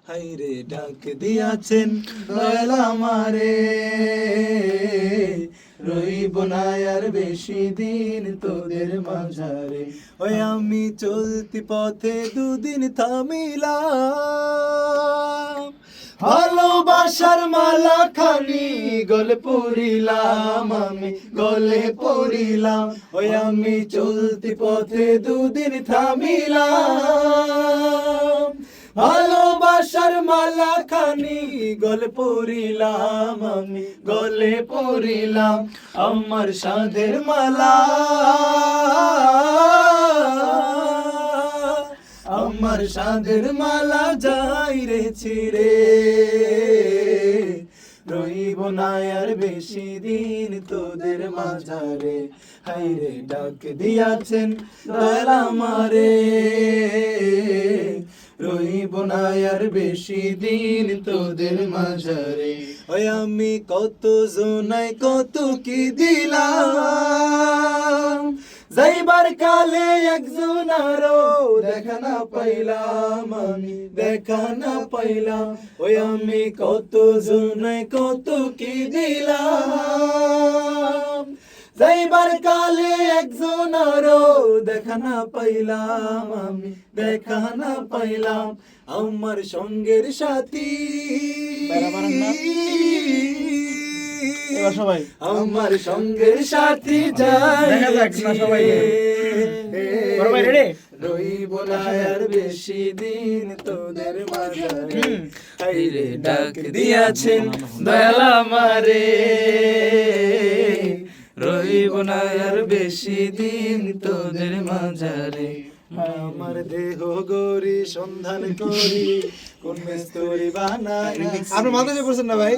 হাইরে ডাক দিয়াছেন দয়াল আমারে, রইব না আর বেশি দিন তোদের মাঝারে। ওই আমি চলতি পথে দুদিন থামিলাম, ভালোবাসার মালা খানি গলে পড়িলাম, আমি গলে পড়িলাম। ওই আমি চলতি পথে দুদিন থামিলাম, ভালোবাসার মালা খানি গলে পড়িলাম, আমি গলে পড়িলাম। আমার সাধের মালা, আমার সাধের মালা যাই রে ছিড়ে, রইব না আর বেশি দিন তোদের মাঝারে। হাইরে ডাক দিয়াছেন দয়াল আমারে, রইব না আর বেশি দিন তোদের মাঝারে। ওই আমি কত জনাই কত কি দিলাম, যাইবার কালে একজন আরো দেখা না পাইলাম, আমি দেখা না পাইলাম। ওই আমি কত জনাই কত কি দিলাম, যাইবার কালে একজন আরো দেখা না পাইলাম, আমি দেখা না পাইলাম। আমার সঙ্গের সাথী সবাই আমার সঙ্গের সাথী যাই রইব না আর বেশি দিন তোদের মাঝারে। হাইরে ডাক দিয়াছেন দয়াল আমারে, রইব না আর বেশি দিন তোদের মাঝারে। আমার দেহ গরি সন্ধান করি, কোন মিস্ত্রি বানায়। আপনি মাথা যে করছেন না ভাই।